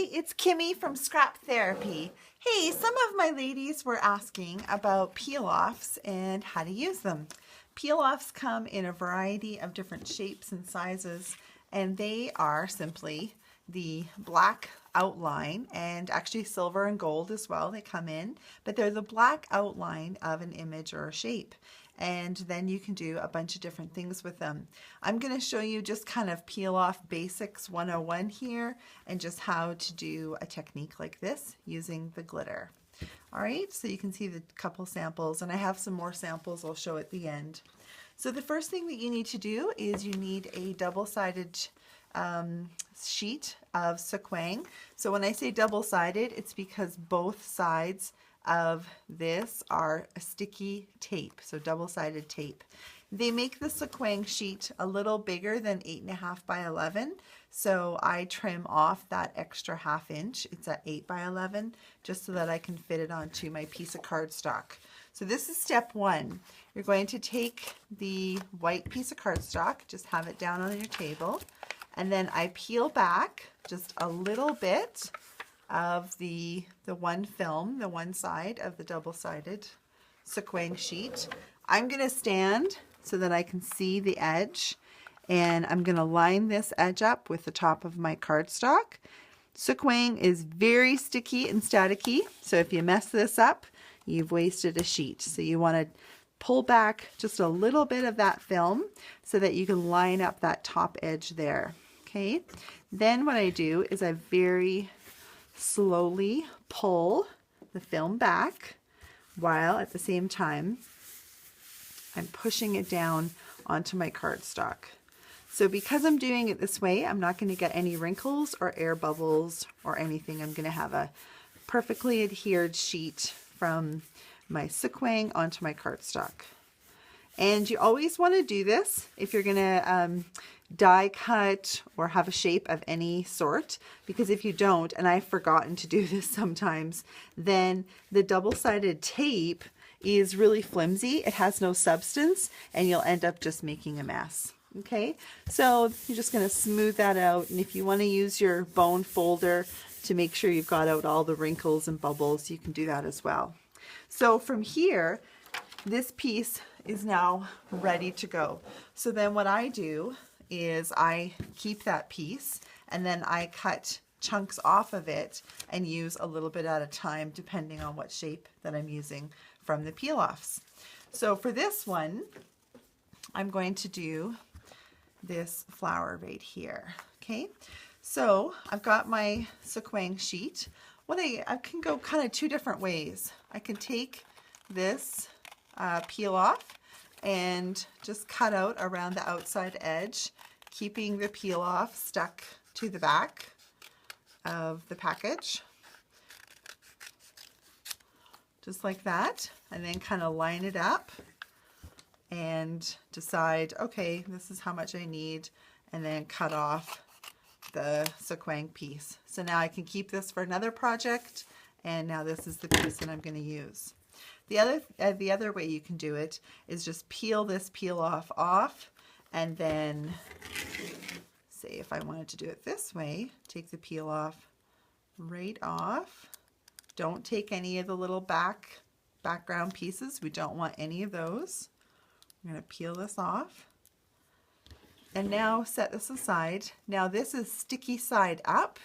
Hi, it's Kimmy from Scrap Therapy. Hey, some of my ladies were asking about peel-offs and how to use them. Peel-offs come in a variety of different shapes and sizes, and they are simply the black outline, and actually silver and gold as well, they come in, but they're the black outline of an image or a shape. And then you can do a bunch of different things with them. I'm going to show you just kind of peel off basics 101 here, and just how to do a technique like this using the glitter. All right, so you can see the couple samples, and I have some more samples I'll show at the end. So the first thing that you need to do is you need a double-sided sheet of Sookwang. So when I say double-sided, it's because both sides of this are a sticky tape, so double-sided tape. They make the Sookwang sheet a little bigger than 8.5 by 11, so I trim off that extra ½ inch. It's at 8 by 11, just so that I can fit it onto my piece of cardstock. So this is step one. You're going to take the white piece of cardstock, just have it down on your table, and then I peel back just a little bit of the one film, the one side of the double-sided Sookwang sheet. I'm going to stand so that I can see the edge, and I'm going to line this edge up with the top of my cardstock. Sookwang is very sticky and staticky, so if you mess this up, you've wasted a sheet. So you want to pull back just a little bit of that film so that you can line up that top edge there. Okay, then what I do is I very slowly pull the film back while at the same time I'm pushing it down onto my cardstock. So because I'm doing it this way, I'm not going to get any wrinkles or air bubbles or anything. I'm going to have a perfectly adhered sheet from my Sookwang onto my cardstock. And you always want to do this if you're going to die cut or have a shape of any sort, because if you don't, and I've forgotten to do this sometimes, then the double-sided tape is really flimsy. It has no substance, and you'll end up just making a mess. Okay, so you're just going to smooth that out, and if you want to use your bone folder to make sure you've got out all the wrinkles and bubbles, you can do that as well. So from here, this piece is now ready to go. So then what I do is I keep that piece, and then I cut chunks off of it and use a little bit at a time depending on what shape that I'm using from the peel-offs. So for this one, I'm going to do this flower right here. Okay, so I've got my Sookwang sheet. I can go kind of two different ways. I can take this peel off and just cut out around the outside edge, keeping the peel off stuck to the back of the package, just like that, and then kind of line it up and decide, okay, this is how much I need, and then cut off the Sookwang piece. So now I can keep this for another project, and now this is the piece that I'm going to use. The other way you can do it is just peel this peel-off off, and then, say if I wanted to do it this way, take the peel-off right off. Don't take any of the little background pieces. We don't want any of those. I'm going to peel this off. And now set this aside. Now this is sticky side up,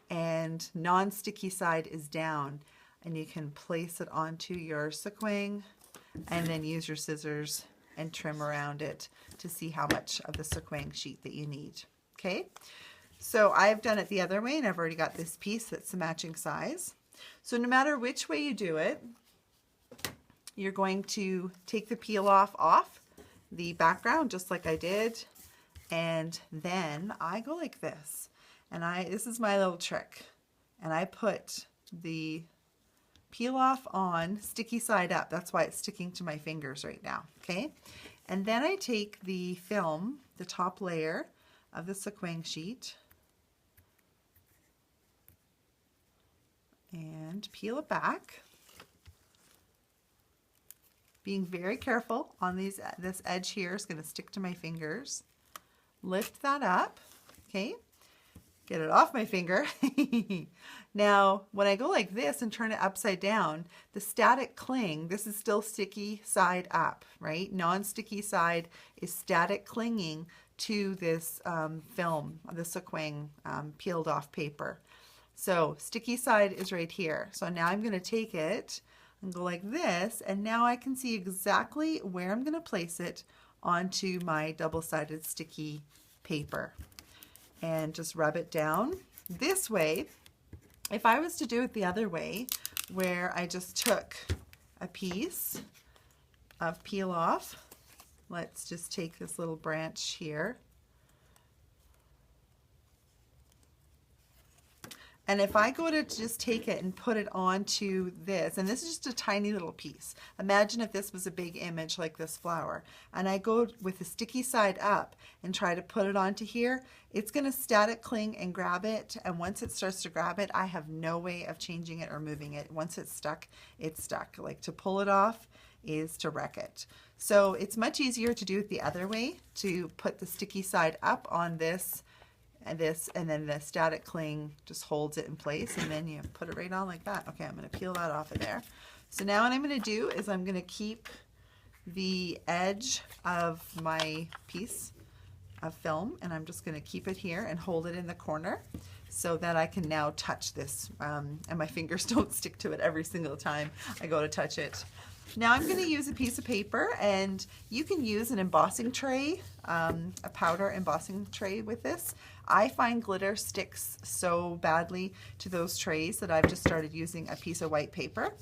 and non-sticky side is down. And you can place it onto your Sookwang and then use your scissors and trim around it to see how much of the Sookwang sheet that you need. Okay, so I've done it the other way, and I've already got this piece that's the matching size. So no matter which way you do it, you're going to take the peel off the background just like I did, and then I go like this, and this is my little trick, and I put the peel off on sticky side up. That's why it's sticking to my fingers right now. Okay, and then I take the film, the top layer of the Sookwang sheet, and peel it back, being very careful on this edge here is going to stick to my fingers. Lift that up, okay, Get it off my finger. Now, when I go like this and turn it upside down, the static cling, this is still sticky side up, right? Non-sticky side is static clinging to this film, the Sookwang peeled off paper. So sticky side is right here. So now I'm going to take it and go like this, and now I can see exactly where I'm going to place it onto my double-sided sticky paper. And just rub it down this way. If I was to do it the other way, where I just took a piece of peel off, let's just take this little branch here. And if I go to just take it and put it onto this, and this is just a tiny little piece. Imagine if this was a big image like this flower. And I go with the sticky side up and try to put it onto here, it's going to static cling and grab it. And once it starts to grab it, I have no way of changing it or moving it. Once it's stuck, it's stuck. Like to pull it off is to wreck it. So it's much easier to do it the other way, to put the sticky side up on this, and then the static cling just holds it in place, and then you put it right on like that. Okay, I'm going to peel that off of there. So now what I'm going to do is I'm going to keep the edge of my piece of film, and I'm just going to keep it here and hold it in the corner so that I can now touch this, and my fingers don't stick to it every single time I go to touch it. Now I'm going to use a piece of paper, and you can use an embossing tray, a powder embossing tray with this. I find glitter sticks so badly to those trays that I've just started using a piece of white paper.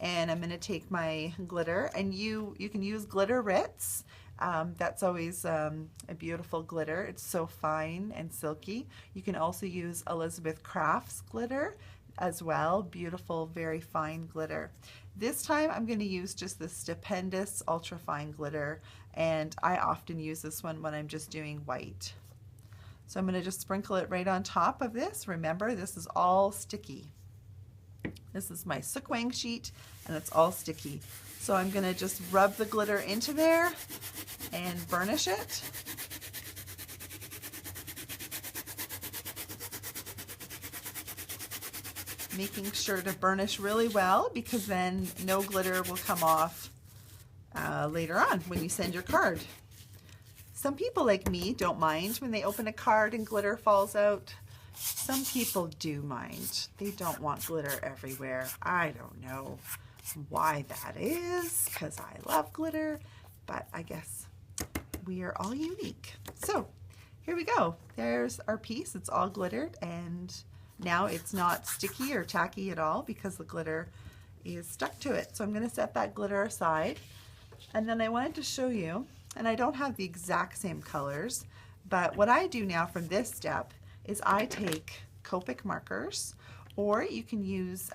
And I'm going to take my glitter, and you can use glitter Ritz. That's always a beautiful glitter. It's so fine and silky. You can also use Elizabeth Crafts glitter as well. Beautiful, very fine glitter. This time I'm going to use just the Stupendous Ultra Fine glitter, and I often use this one when I'm just doing white. So I'm going to just sprinkle it right on top of this. Remember, this is all sticky. This is my Sookwang sheet, and it's all sticky. So I'm going to just rub the glitter into there and burnish it. Making sure to burnish really well, because then no glitter will come off later on when you send your card. Some people like me don't mind when they open a card and glitter falls out. Some people do mind. They don't want glitter everywhere. I don't know why that is, because I love glitter, but I guess we are all unique. So here we go. There's our piece. It's all glittered, and now it's not sticky or tacky at all because the glitter is stuck to it. So I'm going to set that glitter aside. And then I wanted to show you, and I don't have the exact same colors, but what I do now from this step is I take Copic markers, or you can use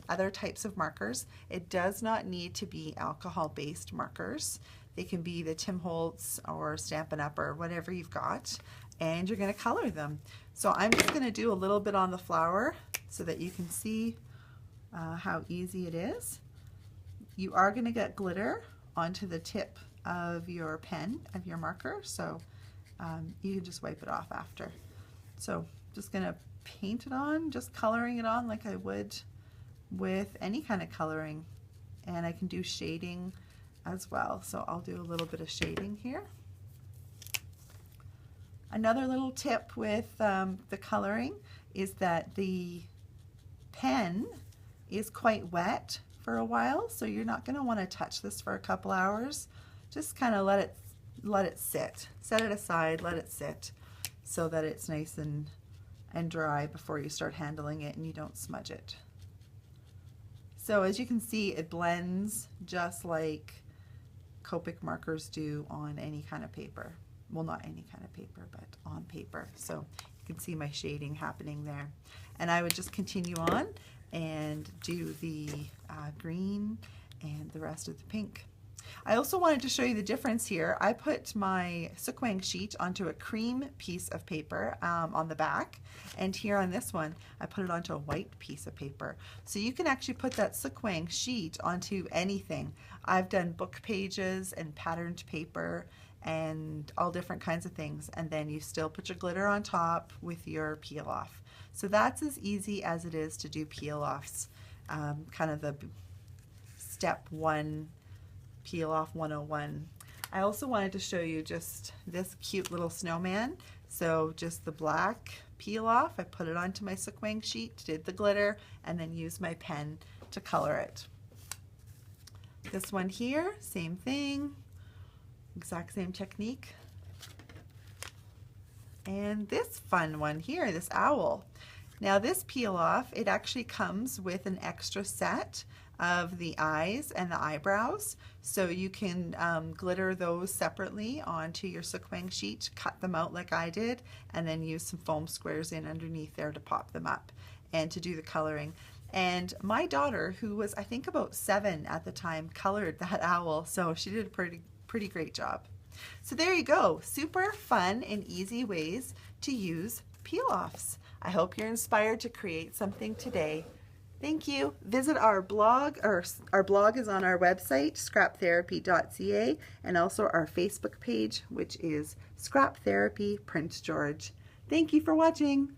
other types of markers. It does not need to be alcohol-based markers. They can be the Tim Holtz or Stampin' Up! Or whatever you've got, and you're going to color them. So I'm just going to do a little bit on the flower so that you can see how easy it is. You are going to get glitter onto the tip of your pen, of your marker, so you can just wipe it off after. So just going to paint it on, just coloring it on like I would with any kind of coloring, and I can do shading as well. So I'll do a little bit of shading here. Another little tip with the coloring is that the pen is quite wet for a while, so you're not going to want to touch this for a couple hours. Just kind of let it sit. Set it aside, let it sit so that it's nice and dry before you start handling it and you don't smudge it. So as you can see, it blends just like Copic markers do on any kind of paper. Well, not any kind of paper, but on paper. So you can see my shading happening there. And I would just continue on and do the green and the rest of the pink. I also wanted to show you the difference here. I put my Sookwang sheet onto a cream piece of paper on the back, and here on this one I put it onto a white piece of paper. So you can actually put that Sookwang sheet onto anything. I've done book pages and patterned paper and all different kinds of things, and then you still put your glitter on top with your peel off. So that's as easy as it is to do peel offs, kind of the step 1 peel off 101. I also wanted to show you just this cute little snowman. So just the black peel off, I put it onto my Sookwang sheet, did the glitter, and then used my pen to color it. This one here, same thing, exact same technique. And this fun one here, this owl. Now this peel off, it actually comes with an extra set of the eyes and the eyebrows, so you can glitter those separately onto your Sookwang sheet, cut them out like I did, and then use some foam squares in underneath there to pop them up and to do the coloring. And my daughter, who was I think about 7 at the time, colored that owl, so she did a pretty great job. So there you go, super fun and easy ways to use peel-offs. I hope you're inspired to create something today. Thank you. Visit our blog, our blog is on our website, scraptherapy.ca, and also our Facebook page, which is Scrap Therapy Prince George. Thank you for watching.